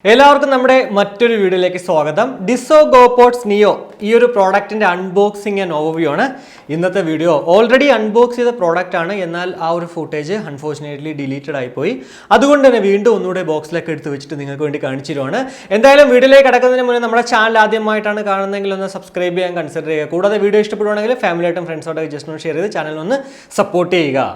എല്ലാവർക്കും നമ്മുടെ മറ്റൊരു വീഡിയോയിലേക്ക് സ്വാഗതം. ഡിസോ ഗോപോഡ്സ് നിയോ ഈ ഒരു പ്രോഡക്റ്റിന്റെ അൺബോക്സിംഗ് ആൻഡ് ഓവർവ്യൂ ആണ് ഇന്നത്തെ വീഡിയോ. ഓൾറെഡി അൺബോക്സ് ചെയ്ത പ്രോഡക്റ്റ് ആണ്, എന്നാൽ ആ ഒരു ഫുട്ടേജ് അൺഫോർച്ചുനേറ്റ്ലി ഡിലീറ്റഡ് ആയിപ്പോയി. അതുകൊണ്ട് തന്നെ വീണ്ടും ഒന്നുകൂടെ ബോക്സിലേക്ക് എടുത്ത് വെച്ചിട്ട് നിങ്ങൾക്ക് വേണ്ടി കാണിച്ചിരുവാണ്. എന്തായാലും വീഡിയോയിലേക്ക് കിടക്കുന്നതിന് മുന്നേ നമ്മുടെ ചാനൽ ആദ്യമായിട്ടാണ് കാണുന്നതെങ്കിൽ ഒന്ന് സബ്സ്ക്രൈബ് ചെയ്യാൻ കൺസിഡർ ചെയ്യുക. കൂടാതെ വീഡിയോ ഇഷ്ടപ്പെടുവാണെങ്കിൽ ഫാമിലിയായിട്ടും ഫ്രണ്ട്സോട്ടൊക്കെ ജസ്റ്റ് ഒന്ന് ഷെയർ ചെയ്ത് ചാനൽ ഒന്ന് സപ്പോർട്ട് ചെയ്യുക.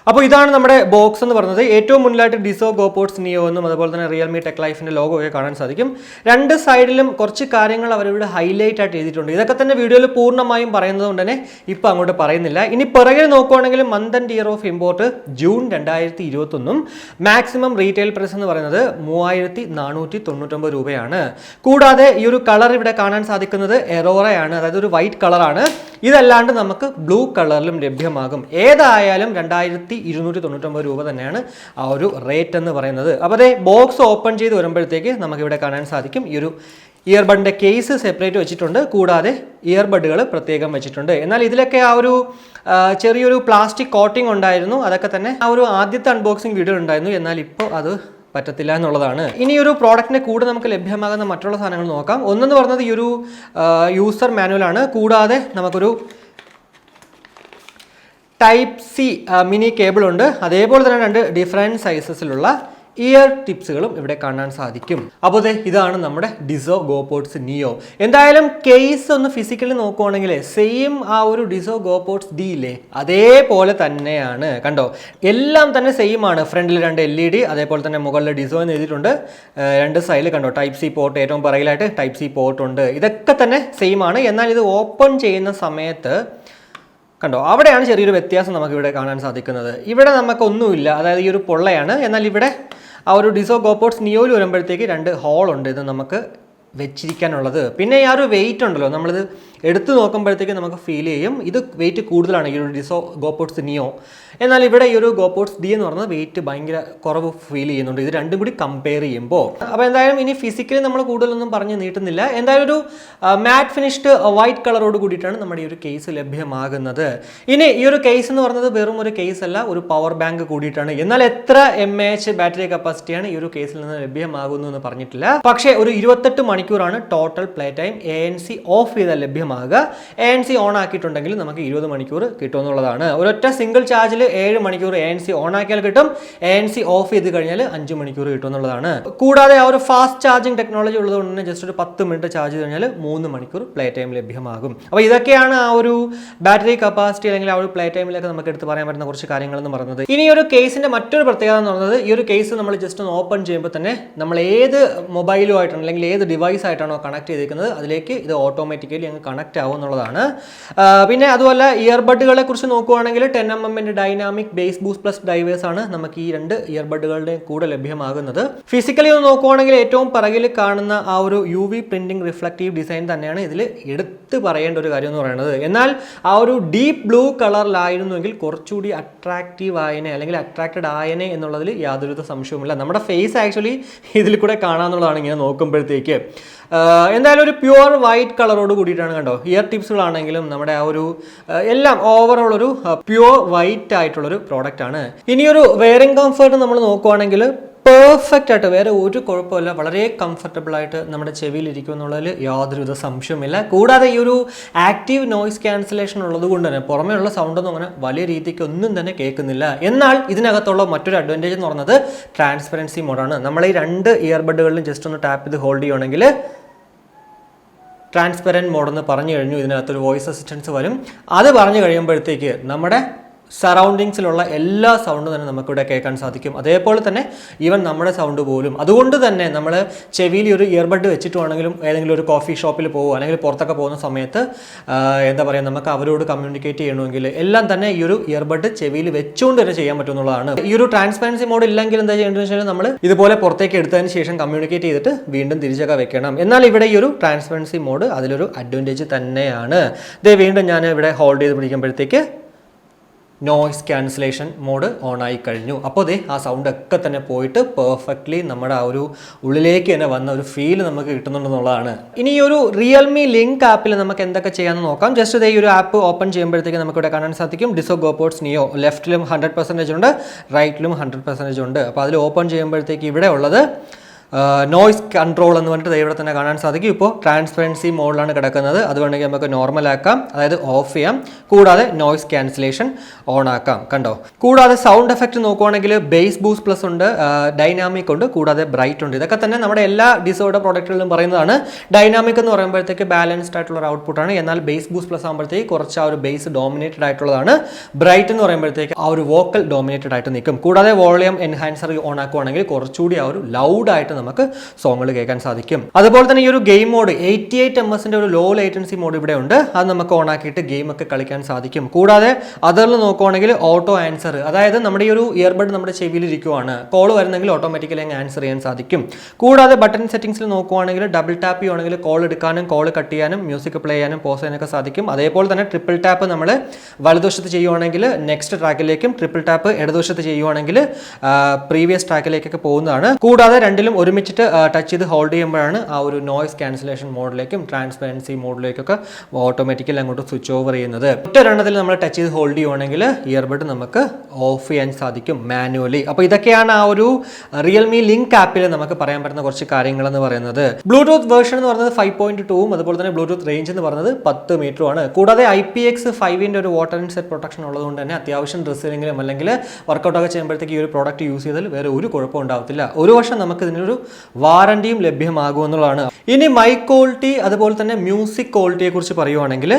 അപ്പോൾ ഇതാണ് നമ്മുടെ ബോക്സ് എന്ന് പറയുന്നത്. ഏറ്റവും മുന്നിലായിട്ട് ഡിസോ ഗോപോഡ്സ് നിയോ എന്നും അതുപോലെ തന്നെ റിയൽമി ടെക് ലൈഫിൻ്റെ ലോഗോ ഒക്കെ കാണാൻ സാധിക്കും. രണ്ട് സൈഡിലും കുറച്ച് കാര്യങ്ങൾ അവരിവിടെ ഹൈലൈറ്റ് ആയിട്ട് എഴുതിയിട്ടുണ്ട്. ഇതൊക്കെ തന്നെ വീഡിയോയിൽ പൂർണ്ണമായും പറയുന്നത് കൊണ്ട് തന്നെ ഇപ്പോൾ അങ്ങോട്ട് പറയുന്നില്ല. ഇനി പിറകെ നോക്കുവാണെങ്കിൽ month and year of import June 2021 maximum retail price എന്ന് പറയുന്നത് 3499 രൂപയാണ്. കൂടാതെ ഈ ഒരു കളർ ഇവിടെ കാണാൻ സാധിക്കുന്നത് എറോറയാണ്, അതായത് ഒരു വൈറ്റ് കളറാണ്. ഇതല്ലാണ്ട് നമുക്ക് ബ്ലൂ കളറിലും ലഭ്യമാകും. ഏതായാലും 2299 രൂപ തന്നെയാണ് ആ ഒരു റേറ്റ് എന്ന് പറയുന്നത്. അപ്പോൾ അതേ ബോക്സ് ഓപ്പൺ ചെയ്ത് വരുമ്പോഴത്തേക്ക് നമുക്കിവിടെ കാണാൻ സാധിക്കും ഈ ഒരു ഇയർബഡിൻ്റെ കേസ് സെപ്പറേറ്റ് വെച്ചിട്ടുണ്ട്. കൂടാതെ ഇയർബഡുകൾ പ്രത്യേകം വെച്ചിട്ടുണ്ട്. എന്നാൽ ഇതിലൊക്കെ ആ ഒരു ചെറിയൊരു പ്ലാസ്റ്റിക് കോട്ടിംഗ് ഉണ്ടായിരുന്നു. അതൊക്കെ തന്നെ ആ ഒരു ആദ്യത്തെ അൺബോക്സിംഗ് വീഡിയോ ഉണ്ടായിരുന്നു. എന്നാൽ ഇപ്പോൾ അത് പറ്റത്തില്ല എന്നുള്ളതാണ്. ഇനി ഒരു പ്രോഡക്റ്റിന്റെ കൂടെ നമുക്ക് ലഭ്യമാകുന്ന മറ്റുള്ള സാധനങ്ങൾ നോക്കാം. ഒന്നെന്ന് പറയുന്നത് ഈ ഒരു യൂസർ മാനുവലാണ്. കൂടാതെ നമുക്കൊരു ടൈപ്പ് സി മിനി കേബിൾ ഉണ്ട്. അതേപോലെ തന്നെ രണ്ട് ഡിഫറെൻറ്റ് സൈസസിലുള്ള ഇയർ ടിപ്സുകളും ഇവിടെ കാണാൻ സാധിക്കും. അപ്പോൾ ഇതാണ് നമ്മുടെ ഡിസോ ഗോപോഡ്സ് നിയോ. എന്തായാലും കേസ് ഒന്ന് ഫിസിക്കലി നോക്കുവാണെങ്കിൽ സെയിം ആ ഒരു ഡിസോ ഗോപോഡ്സ് ഡി ഇല്ലേ, അതേപോലെ തന്നെയാണ്. കണ്ടോ, എല്ലാം തന്നെ സെയിം ആണ്. ഫ്രണ്ടിൽ രണ്ട് LED, അതേപോലെ തന്നെ മുകളിൽ ഡിസോ എന്ന് എഴുതിയിട്ടുണ്ട്. രണ്ട് സൈഡിൽ കണ്ടോ ടൈപ്പ് സി പോർട്ട്, ഏറ്റവും പിറകിലായിട്ട് ടൈപ്പ് സി പോർട്ട് ഉണ്ട്. ഇതൊക്കെ തന്നെ സെയിം ആണ്. എന്നാൽ ഇത് ഓപ്പൺ ചെയ്യുന്ന സമയത്ത് കണ്ടോ, അവിടെയാണ് ചെറിയൊരു വ്യത്യാസം നമുക്കിവിടെ കാണാൻ സാധിക്കുന്നത്. ഇവിടെ നമുക്കൊന്നുമില്ല, അതായത് ഈ ഒരു പൊള്ളയാണ്. എന്നാൽ ഇവിടെ ആ ഒരു ഡിസോ ഗോപോഡ്സ് നിയോയിൽ വരുമ്പോഴത്തേക്ക് രണ്ട് ഹോൾ ഉണ്ട്, ഇത് നമുക്ക് വെച്ചിരിക്കാനുള്ളത്. പിന്നെ ആ ഒരു വെയിറ്റ് ഉണ്ടല്ലോ, നമ്മളിത് എടുത്തു നോക്കുമ്പോഴത്തേക്ക് നമുക്ക് ഫീൽ ചെയ്യും ഇത് വെയിറ്റ് കൂടുതലാണ് ഈ ഒരു ഡിസോ ഗോപോഡ്സ് നിയോ. എന്നാൽ ഇവിടെ ഈ ഒരു ഗോപോഡ്സ് ഡി എന്ന് പറയുന്നത് വെയിറ്റ് ഭയങ്കര കുറവ് ഫീൽ ചെയ്യുന്നുണ്ട് ഇത് രണ്ടും കൂടി കമ്പയർ ചെയ്യുമ്പോൾ. അപ്പോൾ എന്തായാലും ഇനി ഫിസിക്കലി നമ്മൾ കൂടുതലൊന്നും പറഞ്ഞ് നീട്ടുന്നില്ല. എന്തായാലും ഒരു മാറ്റ് ഫിനിഷ്ഡ് വൈറ്റ് കളറോട് കൂടിയിട്ടാണ് നമ്മുടെ ഈ ഒരു കേസ് ലഭ്യമാകുന്നത്. ഇനി ഈ ഒരു കേസ് എന്ന് പറയുന്നത് വെറും ഒരു കേസ് അല്ല, ഒരു പവർ ബാങ്ക് കൂടിയിട്ടാണ്. എന്നാൽ എത്ര mAh ബാറ്ററി കപ്പാസിറ്റിയാണ് ഈ ഒരു കേസിൽ നിന്ന് ലഭ്യമാകുന്നു എന്ന് പറഞ്ഞിട്ടില്ല. പക്ഷേ ഒരു 28 മണിക്കൂറാണ് total play time. ANC of ചെയ്താൽ ലഭ്യമാകുക. ANC ഓൺ ആക്കിയിട്ടുണ്ടെങ്കിൽ നമുക്ക് 20 മണിക്കൂർ കിട്ടുമെന്നുള്ളതാണ്. ഒരൊറ്റ സിംഗിൾ ചാർജിൽ 7 മണിക്കൂർ ANC ഓൺ ആക്കിയാൽ കിട്ടും. ANC ഓഫ് ചെയ്ത് കഴിഞ്ഞാൽ 5 മണിക്കൂർ കിട്ടും എന്നുള്ളതാണ്. കൂടാതെ ആ ഒരു ഫാസ്റ്റ് ചാർജിങ് ടെക്നോളജി ഉള്ളതുകൊണ്ട് തന്നെ ജസ്റ്റ് ഒരു 10 മിനിറ്റ് ചാർജ് ചെയ്ത് കഴിഞ്ഞാൽ 3 മണിക്കൂർ പ്ലേ ടൈം ലഭ്യമാകും. അപ്പോൾ ഇതൊക്കെയാണ് ആ ഒരു ബാറ്ററി കപ്പാസിറ്റി അല്ലെങ്കിൽ ആ ഒരു പ്ലേ ടൈമിലൊക്കെ നമുക്ക് എടുത്ത് പറയാൻ പറ്റുന്ന കുറച്ച് കാര്യങ്ങൾ എന്ന് പറയുന്നത്. ഇനി ഒരു കേസിന്റെ മറ്റൊരു പ്രത്യേകത എന്ന് പറയുന്നത് ഈ ഒരു കേസ് നമ്മൾ ജസ്റ്റ് ഒന്ന് ഓപ്പൺ ചെയ്യുമ്പോൾ തന്നെ നമ്മൾ ഏത് മൊബൈലുമായിട്ടാണ് അല്ലെങ്കിൽ ഏത് ഡിവൈസ് ആയിട്ടാണോ കണക്ട് ചെയ്തിരിക്കുന്നത് അതിലേക്ക് ഇത് ഓട്ടോമാറ്റിക്കലി അങ്ങ് കണക്ട് ആവും എന്നുള്ളതാണ്. പിന്നെ അതുപോലെ ഇയർബഡുകളെ കുറിച്ച് നോക്കുകയാണെങ്കിൽ 10mm dynamic bass boost plus drivers ആണ് നമുക്ക് ഈ രണ്ട് ഇയർബഡുകളുടെ കൂടെ ലഭ്യമാകുന്നത്. ഫിസിക്കലി ഒന്ന് നോക്കുവാണെങ്കിൽ ഏറ്റവും പിറകിൽ കാണുന്ന ആ ഒരു UV പ്രിന്റിംഗ് റിഫ്ലക്റ്റീവ് ഡിസൈൻ തന്നെയാണ് ഇതിൽ എടുത്ത് പറയേണ്ട ഒരു കാര്യം എന്ന് പറയുന്നത്. എന്നാൽ ആ ഒരു ഡീപ്പ് ബ്ലൂ കളറിലായിരുന്നുവെങ്കിൽ കുറച്ചുകൂടി അട്രാക്റ്റീവ് ആയനെ അല്ലെങ്കിൽ അട്രാക്റ്റഡ് ആയനെ എന്നുള്ളതിൽ യാതൊരു സംശയവുമില്ല. നമ്മുടെ ഫേസ് ആക്ച്വലി ഇതിൽ കൂടെ കാണാമെന്നുള്ളതാണ് ഇങ്ങനെ നോക്കുമ്പോഴത്തേക്ക്. എന്തായാലും ഒരു പ്യുവർ വൈറ്റ് കളറോട് കൂടിയിട്ടാണ്. കണ്ടോ, ഇയർ ടിപ്സുകളാണെങ്കിലും നമ്മുടെ ആ ഒരു എല്ലാം ഓവറോൾ ഒരു പ്യുവർ വൈറ്റ് ആയിട്ടുള്ളൊരു പ്രോഡക്റ്റ് ആണ്. ഇനിയൊരു വെയറിംഗ് കംഫർട്ട് നമ്മൾ നോക്കുവാണെങ്കിൽ പെർഫെക്റ്റ് ആയിട്ട്, വേറെ ഒരു കുഴപ്പമില്ല, വളരെ കംഫർട്ടബിൾ ആയിട്ട് നമ്മുടെ ചെവിയിൽ ഇരിക്കും എന്നുള്ളതിൽ യാതൊരുവിധ സംശയമില്ല. കൂടാതെ ഈ ഒരു ആക്റ്റീവ് നോയിസ് ക്യാൻസലേഷൻ ഉള്ളത് കൊണ്ട് തന്നെ പുറമേയുള്ള സൗണ്ടൊന്നും അങ്ങനെ വലിയ രീതിക്ക് ഒന്നും തന്നെ കേൾക്കുന്നില്ല. എന്നാൽ ഇതിനകത്തുള്ള മറ്റൊരു അഡ്വാൻറ്റേജ് എന്ന് പറയുന്നത് ട്രാൻസ്പെറൻസി മോഡാണ്. നമ്മൾ ഈ രണ്ട് ഇയർബഡുകളിലും ജസ്റ്റ് ഒന്ന് ടാപ്പ് ചെയ്ത് ഹോൾഡ് ചെയ്യുകയാണെങ്കിൽ ട്രാൻസ്പെറൻറ്റ് മോഡെന്ന് പറഞ്ഞു കഴിഞ്ഞു. ഇതിനകത്തൊരു വോയിസ് അസിസ്റ്റൻസ് വരും. അത് പറഞ്ഞു കഴിയുമ്പോഴത്തേക്ക് നമ്മുടെ സറൗണ്ടിങ്സിലുള്ള എല്ലാ സൗണ്ടും തന്നെ നമുക്കിവിടെ കേൾക്കാൻ സാധിക്കും. അതേപോലെ തന്നെ ഈവൻ നമ്മുടെ സൗണ്ട് പോലും. അതുകൊണ്ട് തന്നെ നമ്മൾ ചെവിയിൽ ഒരു ഇയർബഡ് വെച്ചിട്ടുവാണെങ്കിലും ഏതെങ്കിലും ഒരു കോഫി ഷോപ്പിൽ പോകുക അല്ലെങ്കിൽ പുറത്തൊക്കെ പോകുന്ന സമയത്ത് എന്താ പറയുക, നമുക്ക് അവരോട് കമ്മ്യൂണിക്കേറ്റ് ചെയ്യണമെങ്കിൽ എല്ലാം തന്നെ ഈ ഒരു ഇയർബഡ് ചെവിയിൽ വെച്ചുകൊണ്ട് തന്നെ ചെയ്യാൻ പറ്റുമെന്നുള്ളതാണ്. ഈ ഒരു ട്രാൻസ്പെറൻസി മോഡ് ഇല്ലെങ്കിൽ എന്താ ചെയ്യേണ്ടതെന്ന് വെച്ചാൽ നമ്മൾ ഇതുപോലെ പുറത്തേക്ക് എടുത്തതിന് ശേഷം കമ്മ്യൂണിക്കേറ്റ് ചെയ്തിട്ട് വീണ്ടും തിരിച്ചൊക്കെ വെക്കണം. എന്നാൽ ഇവിടെ ഈ ഒരു ട്രാൻസ്പെറൻസി മോഡ് അതിലൊരു അഡ്വാൻറ്റേജ് തന്നെയാണ്. വീണ്ടും ഞാൻ ഇവിടെ ഹോൾഡ് ചെയ്ത് പിടിക്കുമ്പോഴത്തേക്ക് നോയ്സ് ക്യാൻസലേഷൻ മോഡ് ഓൺ ആയി കഴിഞ്ഞു. അപ്പോൾ ദേ ആ സൗണ്ട് ഒക്കെ തന്നെ പോയിട്ട് പെർഫെക്റ്റ്ലി നമ്മുടെ ആ ഒരു ഉള്ളിലേക്ക് തന്നെ വന്ന ഒരു ഫീൽ നമുക്ക് കിട്ടുന്നുണ്ടെന്നുള്ളതാണ്. ഇനി ഈ ഒരു റിയൽമി ലിങ്ക് ആപ്പിൽ നമുക്ക് എന്തൊക്കെ ചെയ്യാമെന്ന് നോക്കാം. ജസ്റ്റ് ദേ ഈ ഒരു ആപ്പ് ഓപ്പൺ ചെയ്യുമ്പോഴത്തേക്ക് നമുക്ക് ഇവിടെ കാണാൻ സാധിക്കും ഡിസോ ഗോപോഡ്സ് നിയോ. ലെഫ്റ്റിലും 100% ഉണ്ട്, റൈറ്റിലും 100% ഉണ്ട്. അപ്പോൾ അതിൽ ഓപ്പൺ ചെയ്യുമ്പോഴത്തേക്ക് ഇവിടെ ഉള്ളത് നോയ്സ് കൺട്രോൾ എന്ന് പറഞ്ഞിട്ട് ഇവിടെ തന്നെ കാണാൻ സാധിക്കും. ഇപ്പോൾ ട്രാൻസ്പെറൻസി മോഡിലാണ് കിടക്കുന്നത്. അത് വേണമെങ്കിൽ നമുക്ക് നോർമൽ ആക്കാം, അതായത് ഓഫ് ചെയ്യാം. കൂടാതെ നോയ്സ് ക്യാൻസലേഷൻ ഓൺ ആക്കാം, കണ്ടോ. കൂടാതെ സൗണ്ട് എഫക്റ്റ് നോക്കുവാണെങ്കിൽ ബേസ് ബൂസ്റ്റ് പ്ലസ് ഉണ്ട്, ഡൈനാമിക് ഉണ്ട്, കൂടാതെ ബ്രൈറ്റ് ഉണ്ട്. ഇതൊക്കെ തന്നെ നമ്മുടെ എല്ലാ ഡിസോയുടെ പ്രോഡക്റ്റുകളിലും പറയുന്നതാണ്. ഡൈനാമിക് എന്ന് പറയുമ്പോഴത്തേക്ക് ബാലൻസ്ഡ് ആയിട്ടുള്ള ഒരു ഔട്ട്പുട്ടാണ്, എന്നാൽ ബേസ് ബൂസ്റ്റ് പ്ലസ് ആകുമ്പോഴത്തേക്ക് കുറച്ച് ആ ഒരു ബേസ് ഡോമിനേറ്റഡ് ആയിട്ടുള്ളതാണ്. ബ്രൈറ്റ് എന്ന് പറയുമ്പോഴത്തേക്ക് ആ ഒരു വോക്കൽ ഡോമിനേറ്റഡ് ആയിട്ട് നിൽക്കും. കൂടാതെ വോളിയം എൻഹാൻസർ ഓൺ ആക്കുവാണെങ്കിൽ കുറച്ചുകൂടി ആ ഒരു ലൗഡ് ആയിട്ട് നമുക്ക് സോങ്ങുകൾ കേൾക്കാൻ സാധിക്കും. അതുപോലെ തന്നെ ഈ ഒരു ഗെയിം മോഡ് 88 ms ഒരു ലോ ലേറ്റൻസി മോഡ് ഇവിടെ ഉണ്ട്. അത് നമുക്ക് ഓൺ ആക്കിയിട്ട് ഗെയിം ഒക്കെ കളിക്കാൻ സാധിക്കും. കൂടാതെ അതറിൽ നോക്കുവാണെങ്കിൽ ഓട്ടോ ആൻസർ, അതായത് നമ്മുടെ ഈ ഒരു ഇയർബഡ് നമ്മുടെ ചെവിയിൽ ഇരിക്കുവാണ്, കോൾ വരുന്നെങ്കിൽ ഓട്ടോമാറ്റിക്കലി അങ്ങ് ആൻസർ ചെയ്യാൻ സാധിക്കും. കൂടാതെ ബട്ടൺ സെറ്റിംഗ്സിൽ നോക്കുവാണെങ്കിൽ ഡബിൾ ടാപ്പ് ചെയ്യുവാണെങ്കിൽ കോൾ എടുക്കാനും കോൾ കട്ട് ചെയ്യാനും മ്യൂസിക് പ്ലേ ചെയ്യാനും പോസ് ചെയ്യാനൊക്കെ സാധിക്കും. അതേപോലെ തന്നെ ട്രിപ്പിൾ ടാപ്പ് നമ്മൾ വലതുവശത്ത് ചെയ്യുവാണെങ്കിൽ നെക്സ്റ്റ് ട്രാക്കിലേക്കും, ട്രിപ്പിൾ ടാപ്പ് ഇടതുവശത്ത് ചെയ്യുവാണെങ്കിൽ പ്രീവിയസ് ട്രാക്കിലേക്കൊക്കെ പോകുന്നതാണ്. കൂടാതെ രണ്ടിലും ഒരുമിച്ചിട്ട് ടച്ച് ചെയ്ത് ഹോൾഡ് ചെയ്യുമ്പോഴാണ് ആ ഒരു നോയ്സ് ക്യാൻസലേഷൻ മോഡിലേക്കും ട്രാൻസ്പെറൻസി മോഡിലേക്കൊക്കെ ഓട്ടോമാറ്റിക്കലി അങ്ങോട്ട് സ്വിച്ച് ഓവർ ചെയ്യുന്നത്. ഒറ്റൊരെണ്ണത്തിൽ നമ്മൾ ടച്ച് ചെയ്ത് ഹോൾഡ് ചെയ്യുവാണെങ്കിൽ ഇയർബഡ് നമുക്ക് ഓഫ് ചെയ്യാൻ സാധിക്കും മാനുവലി. അപ്പോൾ ഇതൊക്കെയാണ് ആ ഒരു റിയൽമി ലിങ്ക് ആപ്പിൽ നമുക്ക് പറയാൻ പറ്റുന്ന കുറച്ച് കാര്യങ്ങൾ എന്ന് പറയുന്നത്. ബ്ലൂടൂത്ത് വേർഷൻ എന്ന് പറയുന്നത് 5.2ഉം അതുപോലെ തന്നെ ബ്ലൂടൂത്ത് റേഞ്ച് എന്ന് പറയുന്നത് 10 മീറ്ററുമാണ്. കൂടാതെ IPX5 ഒരു വാട്ടർ ആൻഡ് സെറ്റ് പ്രൊട്ടക്ഷൻ ഉള്ളതുകൊണ്ട് തന്നെ അത്യാവശ്യം ഡ്രസ്സിലെങ്കിലും അല്ലെങ്കിൽ വർക്കൗട്ടൊക്കെ ചെയ്യുമ്പോഴത്തേക്ക് ഈ ഒരു പ്രോഡക്റ്റ് യൂസ് ചെയ്താൽ വേറെ ഒരു കുഴപ്പം ഉണ്ടാവത്തില്ല. ഒരു വർഷം നമുക്ക് ഇതിനൊരു വാറണ്ടിയും ലഭ്യമാകുമെന്നുള്ളതാണ്. ഇനി മൈക്ക് ക്വാളിറ്റി അതുപോലെ തന്നെ മ്യൂസിക് ക്വാളിറ്റിയെ കുറിച്ച് പറയുവാണെങ്കിൽ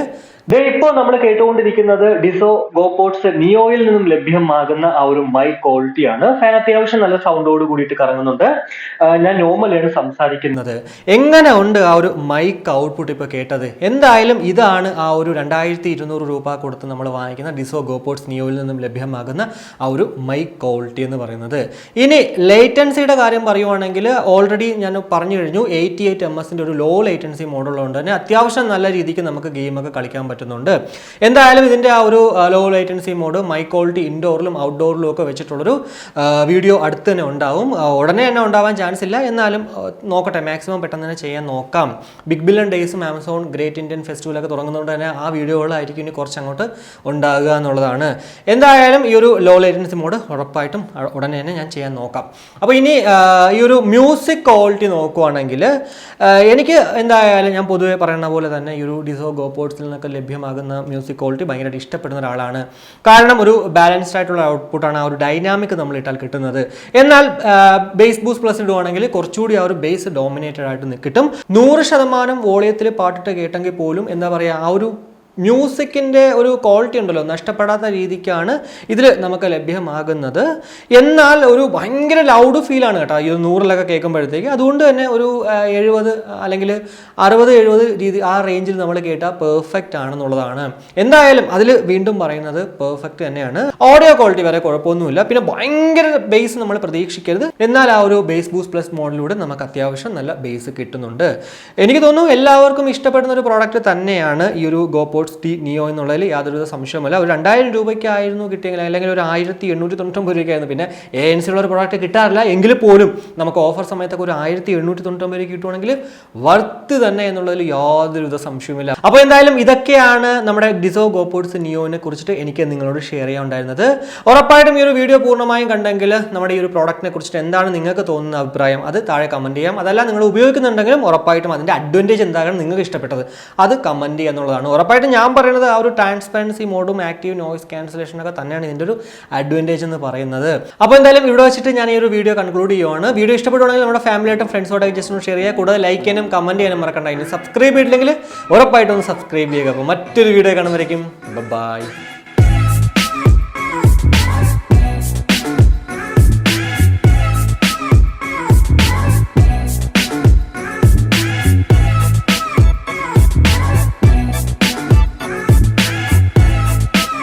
ഇപ്പോൾ നമ്മൾ കേട്ടുകൊണ്ടിരിക്കുന്നത് ഡിസോ ഗോപോഡ്സ് നിയോയിൽ നിന്നും ലഭ്യമാകുന്ന ആ ഒരു മൈക്ക് ക്വാളിറ്റിയാണ്. ഫാൻ അത്യാവശ്യം നല്ല സൗണ്ടോട് കൂടിയിട്ട് കറങ്ങുന്നുണ്ട്. ഞാൻ നോർമലാണ് സംസാരിക്കുന്നത്. എങ്ങനെ ഉണ്ട് ആ ഒരു മൈക്ക് ഔട്ട്പുട്ട് ഇപ്പോൾ കേട്ടത്? എന്തായാലും ഇതാണ് ആ ഒരു 2200 രൂപ കൊടുത്ത് നമ്മൾ വാങ്ങിക്കുന്ന ഡിസോ ഗോപോഡ്സ് നിയോയിൽ നിന്നും ലഭ്യമാകുന്ന ആ ഒരു മൈക്ക് ക്വാളിറ്റി എന്ന് പറയുന്നത്. ഇനി ലേറ്റൻസിയുടെ കാര്യം പറയുവാണെങ്കിൽ ഓൾറെഡി ഞാൻ പറഞ്ഞു കഴിഞ്ഞു, 88 ms ഒരു ലോ ലേറ്റൻസി മോഡുള്ളതുകൊണ്ട് തന്നെ അത്യാവശ്യം നല്ല രീതിക്ക് നമുക്ക് ഗെയിമൊക്കെ കളിക്കാൻ പറ്റുന്നുണ്ട്. എന്തായാലും ഇതിന്റെ ആ ഒരു low latency mode mic quality ഇൻഡോറിലും ഔട്ട്ഡോറിലും ഒക്കെ വെച്ചിട്ടുള്ളൊരു വീഡിയോ അടുത്ത് തന്നെ ഉണ്ടാവും. ഉടനെ തന്നെ ഉണ്ടാവാൻ ചാൻസ് ഇല്ല, എന്നാലും നോക്കട്ടെ, മാക്സിമം പെട്ടെന്ന് തന്നെ ചെയ്യാൻ നോക്കാം. ബിഗ് ബില്യൺ ഡേയ്സും ആമസോൺ ഗ്രേറ്റ് ഇന്ത്യൻ ഫെസ്റ്റിവലൊക്കെ തുടങ്ങുന്നതുകൊണ്ട് തന്നെ ആ വീഡിയോകളായിരിക്കും ഇനി കുറച്ച് അങ്ങോട്ട് ഉണ്ടാകുക എന്നുള്ളതാണ്. എന്തായാലും ഈ ഒരു ലോ ലേറ്റൻസി മോഡ് ഉറപ്പായിട്ടും ഉടനെ തന്നെ ഞാൻ ചെയ്യാൻ നോക്കാം. അപ്പോൾ ഇനി ഈ ഒരു മ്യൂസിക് ക്വാളിറ്റി നോക്കുവാണെങ്കിൽ എനിക്ക് എന്തായാലും ഞാൻ പൊതുവെ പറയുന്ന പോലെ തന്നെ ഈ ഒരു ഡിസോ ഗോപോഡ്സിൽ നിന്നൊക്കെ ലഭ്യമാകുന്ന മ്യൂസിക് ക്വാളിറ്റി ഭയങ്കരമായിട്ട് ഇഷ്ടപ്പെടുന്ന ഒരാളാണ്. കാരണം ഒരു ബാലൻസ്ഡ് ആയിട്ടുള്ള ഔട്ട്പുട്ടാണ്, ആ ഒരു ഡൈനാമിക് നമ്മൾ ഇട്ടാൽ കിട്ടുന്നത്. എന്നാൽ ബേസ് ബൂസ്റ്റ് പ്ലസ് ഇടുവാണെങ്കിൽ കുറച്ചുകൂടി ആ ഒരു ബേസ് ഡോമിനേറ്റഡ് ആയിട്ട് കിട്ടും. 100% വോളിയത്തിൽ പാട്ടിട്ട് കേട്ടെങ്കിൽ പോലും എന്താ പറയുക, ആ ഒരു മ്യൂസിക്കിൻ്റെ ഒരു ക്വാളിറ്റി ഉണ്ടല്ലോ നഷ്ടപ്പെടാത്ത രീതിക്കാണ് ഇതിൽ നമുക്ക് ലഭ്യമാകുന്നത്. എന്നാൽ ഒരു ഭയങ്കര ലൗഡ് ഫീലാണ് കേട്ടോ ഈ 100-ലൊക്കെ കേൾക്കുമ്പോഴത്തേക്ക്. അതുകൊണ്ട് തന്നെ ഒരു 70 അല്ലെങ്കിൽ 60-70 രീതി ആ റേഞ്ചിൽ നമ്മൾ കേട്ടാൽ പെർഫെക്റ്റ് ആണെന്നുള്ളതാണ്. എന്തായാലും അതിൽ വീണ്ടും പറയുന്നത് പെർഫെക്റ്റ് തന്നെയാണ്. ഓഡിയോ ക്വാളിറ്റി വരെ കുഴപ്പമൊന്നുമില്ല. പിന്നെ ഭയങ്കര ബേസ് നമ്മൾ പ്രതീക്ഷിക്കരുത്. എന്നാൽ ആ ഒരു ബേസ് ബൂസ്റ്റ് പ്ലസ് മോഡിലൂടെ നമുക്ക് അത്യാവശ്യം നല്ല ബേസ് കിട്ടുന്നുണ്ട്. എനിക്ക് തോന്നുന്നു എല്ലാവർക്കും ഇഷ്ടപ്പെടുന്ന ഒരു പ്രോഡക്റ്റ് തന്നെയാണ് ഈ ഒരു ഗോപോഡ്സ് നിയോ എന്നുള്ളതിൽ യാതൊരു സംശയവുമില്ല. ഒരു 2000 രൂപയ്ക്കായിരുന്നു കിട്ടിയെങ്കിൽ, അല്ലെങ്കിൽ ഒരു 1899 രൂപയ്ക്കായിരുന്നു. പിന്നെ ANC ഉള്ള ഒരു പ്രോഡക്റ്റ് കിട്ടാറില്ല, എങ്കിൽ പോലും നമുക്ക് ഓഫർ സമയത്തൊക്കെ ഒരു 1899 രൂപയ്ക്ക് കിട്ടുവാണെങ്കിൽ വർത്ത് തന്നെ എന്നുള്ളതിൽ യാതൊരു സംശയവുമില്ല. അപ്പോൾ എന്തായാലും ഇതൊക്കെയാണ് നമ്മുടെ ഡിസോ ഗോപോഡ്സ് നിയോനെ കുറിച്ചിട്ട് എനിക്ക് നിങ്ങളോട് ഷെയർ ചെയ്യാനുണ്ടായിരുന്നത്. ഉറപ്പായിട്ടും ഈ ഒരു വീഡിയോ പൂർണ്ണമായും കണ്ടെങ്കിൽ നമ്മുടെ ഈ ഒരു പ്രോഡക്റ്റിനെ കുറിച്ചിട്ട് എന്താണ് നിങ്ങൾക്ക് തോന്നുന്ന അഭിപ്രായം അത് താഴെ കമൻറ്റ് ചെയ്യാം. അതല്ല നിങ്ങൾ ഉപയോഗിക്കുന്നുണ്ടെങ്കിലും ഉറപ്പായിട്ടും അതിൻ്റെ അഡ്വാൻറ്റേജ് എന്താണ് നിങ്ങൾക്ക് ഇഷ്ടപ്പെട്ടത് അത് കമൻറ്റ് ചെയ്യുക എന്നുള്ളതാണ്. ഉറപ്പായിട്ടും ഞാൻ പറയുന്നത് ആ ഒരു ട്രാൻസ്പെറൻസി മോഡും ആക്റ്റീവ് നോയ്സ് ക്യാൻസലേഷൻ ഒക്കെ തന്നെയാണ് ഇതിൻ്റെ ഒരു അഡ്വാൻറ്റേജ് എന്ന് പറയുന്നത്. അപ്പോൾ എന്തായാലും ഇവിടെ വെച്ചിട്ട് ഞാൻ ഈ ഒരു വീഡിയോ കൺക്ലൂഡ് ചെയ്യുവാണ്. വീഡിയോ ഇഷ്ടപ്പെടുവാണെങ്കിൽ നമ്മുടെ ഫാമിലിയായിട്ടും ഫ്രണ്ട്സോടൊക്കെ ജസ്റ്റ് ഒന്ന് ഷെയർ ചെയ്യുക. കൂടാതെ ലൈക്ക് ചെയ്യാനും കമൻറ്റ് ചെയ്യാനും മറക്കണ്ട. ഇനി സബ്സ്ക്രൈബ് ചെയ്തില്ലെങ്കിൽ ഉറപ്പായിട്ടും ഒന്ന് സബ്സ്ക്രൈബ് ചെയ്യുക. അപ്പോൾ മറ്റൊരു വീഡിയോ കാണുമ്പോഴേക്കും ബൈ.